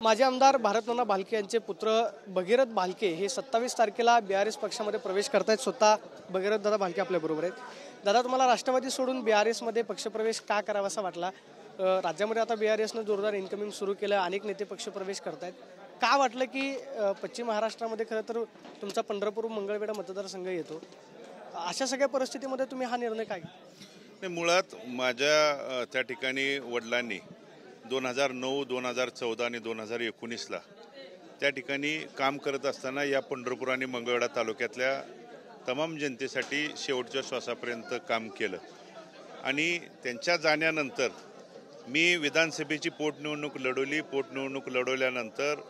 माजी आमदार भारतनाना भालके यांचे पुत्र भगीरथ भालके हे 27 तारखेला बीआरएस पक्षामध्ये प्रवेश करतायत। स्वतः भगीरथ दादा भालके आपल्या बरोबर आहेत। दादा, तुम्हाला राष्ट्रवादी सोडून बीआरएस मध्ये पक्षप्रवेश का करावासा वाटला? राज्यामध्ये आता बीआरएसने जोरदार इन्कमिंग सुरू केलं, अनेक नेते पक्षप्रवेश करतायत। का वाटलं की पश्चिम महाराष्ट्रामध्ये खरं तर तुमचा पंढरपूर मंगळवेढा मतदारसंघ येतो, अशा सगळ्या परिस्थितीमध्ये तुम्ही हा निर्णय काय घेतला? मुळात माझ्या त्या ठिकाणी वडिलांनी 2009, 2014 आणि 2019ला त्या ठिकाणी काम करत असताना या पंढरपूर आणि मंगळवेढा तालुक्यातल्या तमाम जनतेसाठी शेवटच्या श्वासापर्यंत काम केलं आणि त्यांच्या जाण्यानंतर मी विधानसभेची पोटनिवडणूक लढवली। पोटनिवडणूक लढवल्यानंतर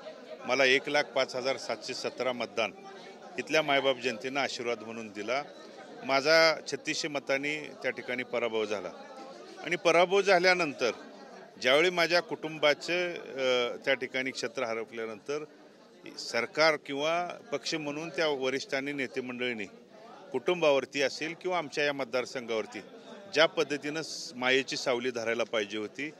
मला 1,05,717 मतदान इथल्या मायबाप जनतेनं आशीर्वाद म्हणून दिला। माझा 3600 मतांनी त्या ठिकाणी पराभव झाला आणि पराभव झाल्यानंतर ज्यावेळी माझ्या कुटुंबाचे त्या ठिकाणी क्षेत्र हरपल्यानंतर सरकार किंवा पक्ष म्हणून त्या वरिष्ठांनी नेते मंडळींनी कुटुंबावरती असेल किंवा आमच्या या मतदारसंघावरती ज्या पद्धतीनं मायेची सावली धरायला पाहिजे होती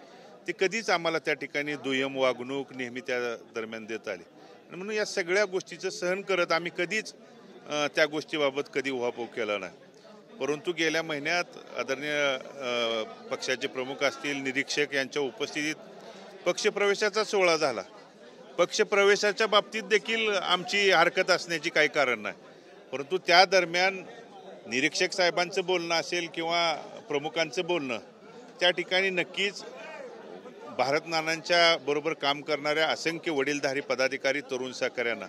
ती कधीच आम्हाला त्या ठिकाणी दुय्यम वागणूक नेहमी त्या दरम्यान देत आली आणि म्हणून या सगळ्या गोष्टीचं सहन करत आम्ही कधीच त्या गोष्टीबाबत कधी उहापोह केला नाही। परंतु गेल्या महिन्यात आदरणीय पक्षाचे प्रमुख असतील, निरीक्षक यांच्या उपस्थितीत पक्षप्रवेशाचा सोहळा झाला। पक्षप्रवेशाच्या बाबतीत देखील आमची हरकत असण्याची काही कारण नाही, परंतु त्या दरम्यान निरीक्षक साहेबांचं बोलणं असेल किंवा प्रमुखांचं बोलणं त्या ठिकाणी नक्कीच भारतनानांच्या बरोबर काम करणाऱ्या असंख्य वडीलधारी पदाधिकारी तरुण सहकाऱ्यांना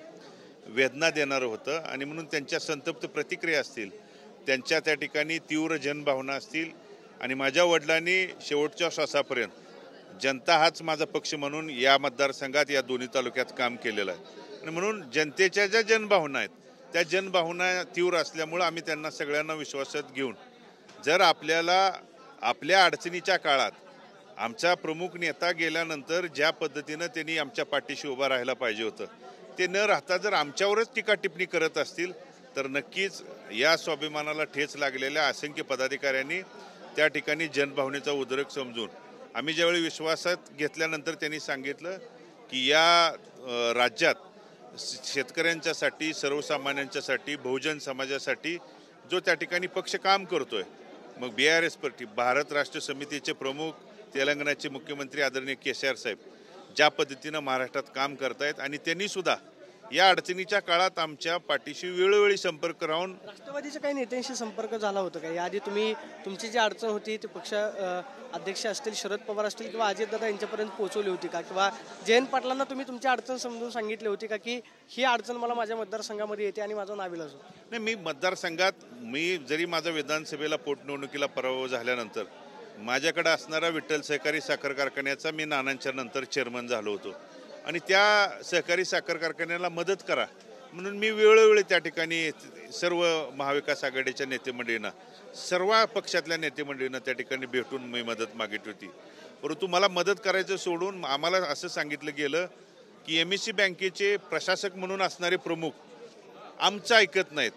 वेदना देणारं होतं आणि म्हणून त्यांच्या संतप्त प्रतिक्रिया असतील, त्यांच्या त्या ठिकाणी तीव्र जनभावना असतील आणि माझ्या वडिलांनी शेवटच्या श्वासापर्यंत जनता हाच माझा पक्ष म्हणून या मतदारसंघात या दोन्ही तालुक्यात काम केलेलं आहे आणि म्हणून जनतेच्या ज्या जनभावना आहेत त्या जनभावना तीव्र असल्यामुळं आम्ही त्यांना सगळ्यांना विश्वासात घेऊन जर आपल्याला आपल्या अडचणीच्या काळात आमचा प्रमुख नेता गेल्यानंतर ज्या पद्धतीनं त्यांनी आमच्या पाठीशी उभा राहायला पाहिजे होतं ते न राहता जर आमच्यावरच टीका टिप्पणी करत असतील तर नक्कीच या स्वाभिमानाला ठेच लागलेल्या असंख्य पदाधिकाऱ्यांनी त्या ठिकाणी जनभावनेचा उद्रेक समजून आम्ही ज्यावेळी विश्वासात घेतल्यानंतर त्यांनी सांगितलं की या राज्यात शेतकऱ्यांच्यासाठी, सर्वसामान्यांच्यासाठी, बहुजन समाजासाठी जो त्या ठिकाणी पक्ष काम करतोय, मग बीआरएस पार्टी, भारत राष्ट्र समितीचे प्रमुख, तेलंगणाचे मुख्यमंत्री आदरणीय केसीआर साहेब ज्या पद्धतीनं महाराष्ट्रात काम करतायत आणि त्यांनी सुद्धा या अडचणीच्या काळात आमच्या पाठीशी वेळोवेळी संपर्क राहून राष्ट्रवादीच्या काही नेत्यांशी संपर्क झाला होता का? याआधी तुम्ही तुमची जी अडचण होती ते पक्ष अध्यक्ष असतील, शरद पवार असतील किंवा अजितदादा यांच्यापर्यंत पोहोचवली होती का? किंवा जयंत पाटलांना तुम्ही तुमची अडचण समजून सांगितली होती का की ही अडचण मला माझ्या मतदारसंघामध्ये येते आणि माझं नाविलाज होतं? नाही, मी मतदारसंघात जरी माझा विधानसभेला पोटनिवडणुकीला पराभव झाल्यानंतर माझ्याकडे असणारा विठ्ठल सहकारी साखर कारखान्याचा मी नानांच्या नंतर चेअरमन झालो होतो आणि त्या सहकारी साखर कारखान्याला मदत करा म्हणून मी वेळोवेळी त्या ठिकाणी सर्व महाविकास आघाडीच्या नेतेमंडळींना, सर्व पक्षातल्या नेतेमंडळींना त्या ठिकाणी भेटून मी मदत मागितली होती। परंतु मला मदत करायचं सोडून आम्हाला असं सांगितलं गेलं की एमएससी बँकेचे प्रशासक म्हणून असणारे प्रमुख आमचं ऐकत नाहीत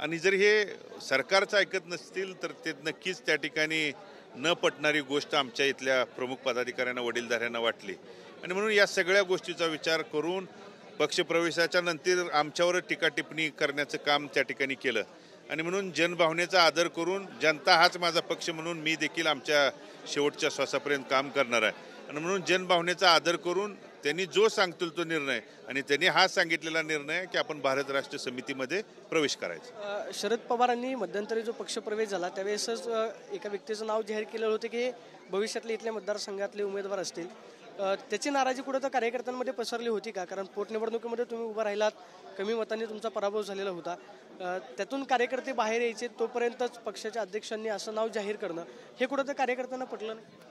आणि जर हे सरकारचं ऐकत नसतील तर ते नक्कीच त्या ठिकाणी न पटणारी गोष्ट आमच्या इथल्या प्रमुख पदाधिकाऱ्यांना, वडीलधाऱ्यांना वाटली आणि म्हणून या सगळ्या गोष्टीचा विचार करून पक्षप्रवेशाच्या नंतर आमच्यावर टीका टिप्पणी करण्याचं काम त्या ठिकाणी केलं आणि म्हणून जनभावनेचा आदर करून जनता हाच माझा पक्ष म्हणून मी देखील आमच्या शेवटच्या श्वासापर्यंत काम करणार आहे आणि म्हणून जनभावनेचा आदर करून त्यांनी जो सांगतील तो निर्णय आणि त्यांनी हा सांगितलेला निर्णय की आपण भारत राष्ट्र समितीमध्ये प्रवेश करायचा। शरद पवारांनी मध्यंतरी जो पक्षप्रवेश झाला त्यावेळेसच एका व्यक्तीचं नाव जाहीर केलं होतं की भविष्यातले इथल्या मतदारसंघातले उमेदवार असतील, त्याची नाराजी कुठं तर कार्यकर्त्यांमध्ये पसरली होती का? कारण पोटनिवडणुकीमध्ये तुम्ही उभा राहिलात, कमी मतांनी तुमचा पराभव झालेला होता, त्यातून कार्यकर्ते बाहेर यायचे तोपर्यंतच पक्षाच्या अध्यक्षांनी असं नाव जाहीर करणं हे कुठं तर कार्यकर्त्यांना पटलं नाही।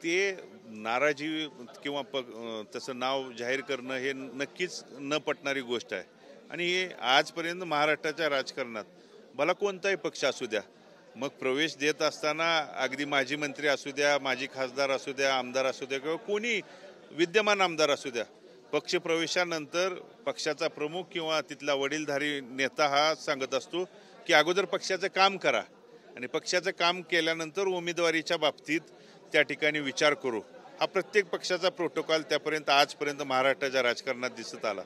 ते नाराजी किंवा तसं नाव जाहीर करणं हे नक्कीच न पटणारी गोष्ट आहे आणि आजपर्यंत महाराष्ट्राच्या राजकारणात भला कोणताही पक्ष असू द्या, मग प्रवेश देत असताना अगदी माजी मंत्री असू द्या, माजी खासदार असू द्या, आमदार असू द्या किंवा कोणी विद्यमान आमदार असू द्या, पक्षप्रवेशानंतर पक्षाचा प्रमुख किंवा तिथला वडीलधारी नेता हा सांगत असतो की अगोदर पक्षाचं काम करा आणि पक्षाचं काम केल्यानंतर उमेदवारीच्या बाबतीत त्या ठिकाणी विचार करू हा प्रत्येक पक्षाचा प्रोटोकॉल त्यापर्यंत आजपर्यंत महाराष्ट्राच्या राजकारणात दिसत आला,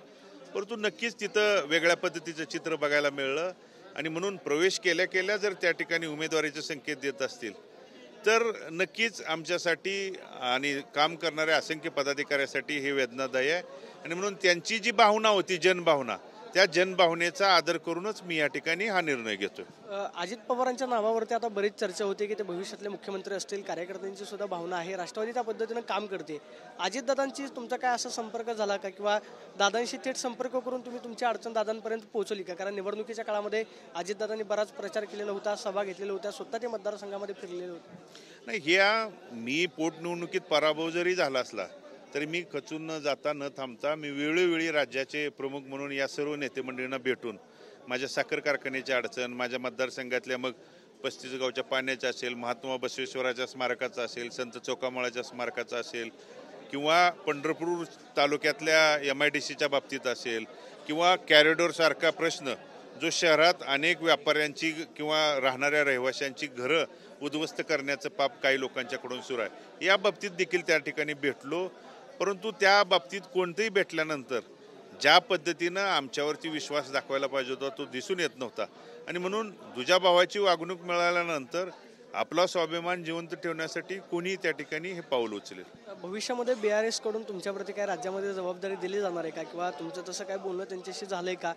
परंतु नक्कीच तिथं वेगळ्या पद्धतीचं चित्र बघायला मिळलं. आणि म्हणून प्रवेश केल्या केल्या जर त्या ठिकाणी उमेदवारीचे संकेत देत असतील तर नक्कीच आमच्यासाठी आणि काम करणाऱ्या असंख्य पदाधिकाऱ्यासाठी हे वेदनादायी आहे. आणि म्हणून त्यांची जी भावना होती, जनभावना, त्या जनभावनेचा आदर करूनच मी या ठिकाणी हा निर्णय घेतोय. अजित पवारांच्या नावावरती आता बरीच चर्चा होते की ते भविष्यातले मुख्यमंत्री असतील. कार्यकर्त्यांची सुद्धा भावना आहे, राष्ट्रवादी त्या पद्धतीनं काम करते. अजितदादांची तुमचा काय असा संपर्क झाला का, किंवा दादांशी थेट संपर्क करून तुम्ही तुमची अडचण दादांपर्यंत पोहोचवली का? कारण निवडणुकीच्या काळामध्ये अजितदादांनी बराच प्रचार केलेला होता, सभा घेतलेल्या होत्या, स्वतः ते मतदारसंघामध्ये फिरलेले होते. नाही, ह्या मी पोटनिवडणुकीत पराभव जरी झाला असला तरी मी खचून न जाता न थांबता मी वेळोवेळी राज्याचे प्रमुख म्हणून या सर्व नेते मंडळींना भेटून माझ्या साखर कारखान्याची अडचण, माझ्या मतदारसंघातल्या मग 35 गावच्या पाण्याचा असेल, महात्मा बसवेश्वराच्या स्मारकाचा असेल, संत चोखामळाच्या स्मारकाचा असेल, किंवा पंढरपूर तालुक्यातल्या MIDCच्या बाबतीत असेल, किंवा कॅरिडॉरसारखा प्रश्न जो शहरात अनेक व्यापाऱ्यांची किंवा राहणाऱ्या रहिवाशांची घरं उद्ध्वस्त करण्याचं पाप काही लोकांच्याकडून सुरू आहे, या बाबतीत देखील त्या ठिकाणी भेटलो. परंतु त्या बाबतीत कोणतेही भेटल्यानंतर ज्या पद्धतीनं आमच्यावरती विश्वास दाखवायला पाहिजे होता तो दिसून येत नव्हता. आणि म्हणून दुजा भावाची वागणूक मिळाल्यानंतर आपला स्वाभिमान जिवंत ठेवण्यासाठी कोणी त्या ठिकाणी हे पाऊल उचलेल. भविष्यामध्ये BRS कडून तुमच्यावरती काय राज्यामध्ये जबाबदारी दिली जाणार आहे का, किंवा तुमचं तसं काय बोलणं त्यांच्याशी झालंय का?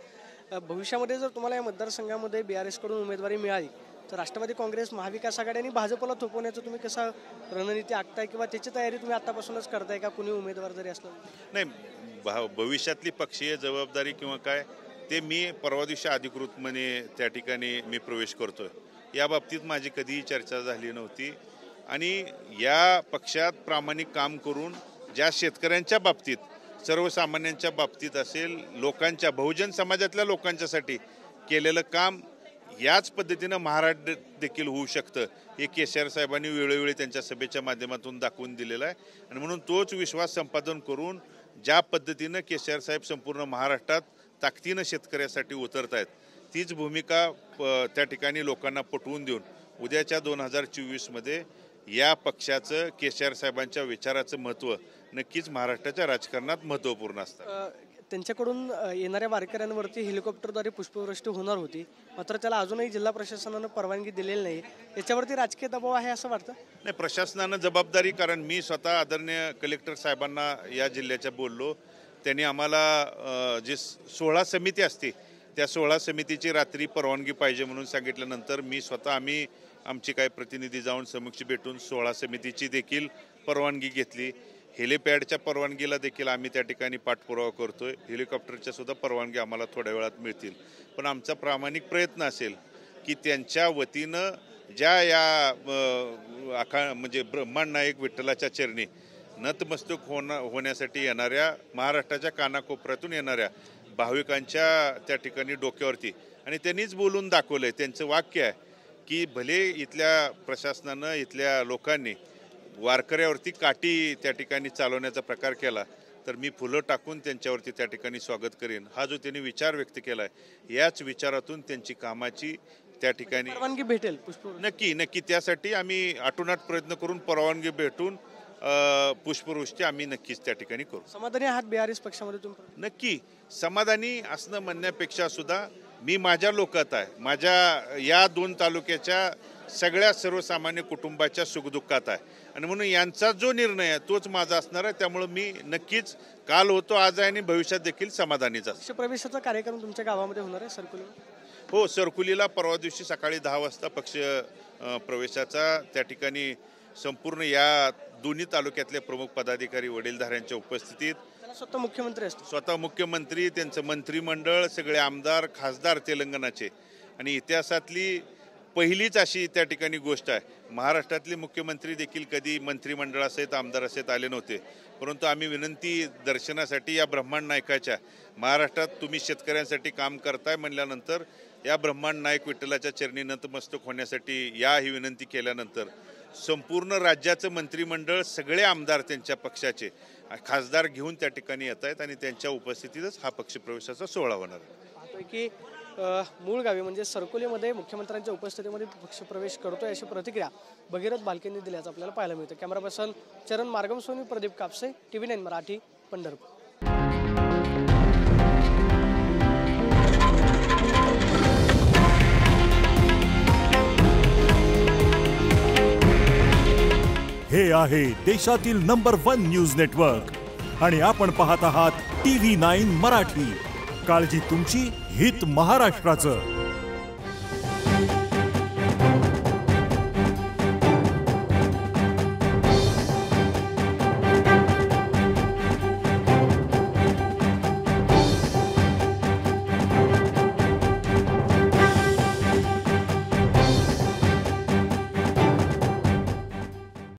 भविष्यामध्ये जर तुम्हाला या मतदारसंघामध्ये BRS कडून उमेदवारी मिळाली तर राष्ट्रवादी काँग्रेस, महाविकास आघाडी आणि भाजपला थोपवण्याचं तुम्ही कसं रणनीती आखताय, किंवा त्याची तयारी तुम्ही आतापासूनच करताय का, कुणी उमेदवार जरी असलं? नाही, भविष्यातली पक्षीय जबाबदारी किंवा काय ते मी परवा दिवशी अधिकृतपणे त्या ठिकाणी मी प्रवेश करतोय, या बाबतीत माझी कधीही चर्चा झाली नव्हती. आणि या पक्षात प्रामाणिक काम करून ज्या शेतकऱ्यांच्या बाबतीत, सर्वसामान्यांच्या बाबतीत असेल, लोकांच्या, बहुजन समाजातल्या लोकांच्यासाठी केलेलं काम याच पद्धतीनं महाराष्ट्र देखील होऊ शकतं हे KCR साहेबांनी वेळोवेळी त्यांच्या सभेच्या माध्यमातून दाखवून दिलेला आहे. आणि म्हणून तोच विश्वास संपादन करून ज्या पद्धतीनं KCR साहेब संपूर्ण महाराष्ट्रात ताकदीनं शेतकऱ्यासाठी उतरत आहेत, तीच भूमिका त्या ठिकाणी लोकांना पटवून देऊन उद्याच्या 2024मध्ये या पक्षाचं, KCR साहेबांच्या विचाराचं महत्त्व नक्कीच महाराष्ट्राच्या राजकारणात महत्त्वपूर्ण असतं. त्यांच्याकडून येणाऱ्या वारकऱ्यांवरती हेलिकॉप्टरद्वारे पुष्पवृष्टी होणार होती, मात्र त्याला अजूनही जिल्हा प्रशासनानं परवानगी दिलेली नाही. याच्यावरती राजकीय दबाव आहे असं वाटतं? नाही, प्रशासनानं जबाबदारी, कारण मी स्वतः आदरणीय कलेक्टर साहेबांना या जिल्ह्याच्या बोललो, त्यांनी आम्हाला जी 16 समिती असते त्या 16 समितीची रात्री परवानगी पाहिजे म्हणून सांगितल्यानंतर मी स्वतः, आम्ही आमचे काही प्रतिनिधी जाऊन समक्ष भेटून 16 समितीची देखील परवानगी घेतली. हेलिपॅडच्या परवानगीला देखील आम्ही त्या ठिकाणी पाठपुरावा करतोय. हेलिकॉप्टरच्या सुद्धा परवानगी आम्हाला थोड्या वेळात मिळतील. पण आमचा प्रामाणिक प्रयत्न असेल की त्यांच्या वतीनं ज्या या म्हणजे ब्रह्मांड नायक विठ्ठलाच्या चरणी नतमस्तक होण्यासाठी येणाऱ्या, महाराष्ट्राच्या कानाकोपऱ्यातून येणाऱ्या भाविकांच्या त्या ठिकाणी डोक्यावरती, आणि त्यांनीच बोलून दाखवलंय, त्यांचं वाक्य आहे की भले इथल्या प्रशासनानं, इथल्या लोकांनी वारकऱ्यावरती काठी त्या ठिकाणी चालवण्याचा प्रकार केला तर मी फुलं टाकून त्यांच्यावरती त्या ठिकाणी स्वागत करेन. हा जो त्यांनी विचार व्यक्त केलाय, याच विचारातून त्यांची कामाची त्या ठिकाणी परवानगी भेटेल. नक्की त्यासाठी आम्ही आटोनाट प्रयत्न करून परवानगी भेटून पुष्पवृष्टी आम्ही नक्कीच त्या ठिकाणी करू. समाधानी आहात BRS पक्षामध्ये तुम्ही? नक्की समाधानी असणं म्हणण्यापेक्षा सुद्धा मी माझ्या लोकात आहे, माझ्या या 2 तालुक्याच्या सगळ्या सर्वसामान्य कुटुंबाच्या सुखदुःखात आहे. आणि म्हणून यांचा जो निर्णय आहे तोच माझा असणार आहे. त्यामुळे मी नक्कीच काल होतो, आज आहे आणि भविष्यात देखील समाधानीच असतो. पक्षप्रवेशाचा कार्यक्रम तुमच्या गावामध्ये होणार आहे सरकुली? हो, सरकुलीला परवा दिवशी सकाळी 10 वाजता पक्ष प्रवेशाचा त्या ठिकाणी संपूर्ण या दोन्ही तालुक्यातले प्रमुख पदाधिकारी, वडीलधाऱ्यांच्या उपस्थितीत स्वतः मुख्यमंत्री असतो, स्वतः मुख्यमंत्री, त्यांचं मंत्रिमंडळ, सगळे आमदार, खासदार तेलंगणाचे, आणि इतिहासातली पहिलीच अशी त्या ठिकाणी गोष्ट आहे. महाराष्ट्रातले मुख्यमंत्री देखील कधी मंत्रिमंडळासहित, आमदारासहित आले नव्हते. परंतु आम्ही विनंती दर्शनासाठी या ब्रह्मांड नायकाच्या, महाराष्ट्रात तुम्ही शेतकऱ्यांसाठी काम करताय म्हणल्यानंतर या ब्रह्मांड नायक विठ्ठलाच्या चरणी नतमस्तक होण्यासाठी ही विनंती केल्यानंतर संपूर्ण राज्याचं मंत्रिमंडळ, सगळे आमदार, त्यांच्या पक्षाचे खासदार घेऊन त्या ठिकाणी येत आहेत आणि त्यांच्या उपस्थितीतच हा पक्षप्रवेशाचा सोहळा होणार आहे. की मूळ गावी म्हणजे सरकोलीमध्ये मुख्यमंत्र्यांच्या उपस्थितीमध्ये पक्षप्रवेश करतोय अशी प्रतिक्रिया भगीरथ भालकेंनी दिल्याचं आपल्याला पाहायला मिळतं. कॅमेरा पर्सन चरण मार्गमसोनी, प्रदीप कापसे, TV9 मराठी, पंढरपूर. हे आहे देशातील नंबर 1 न्यूज नेटवर्क आणि आपण पाहत आहात TV9 मराठी. काळजी तुमची, हित महाराष्ट्राचं.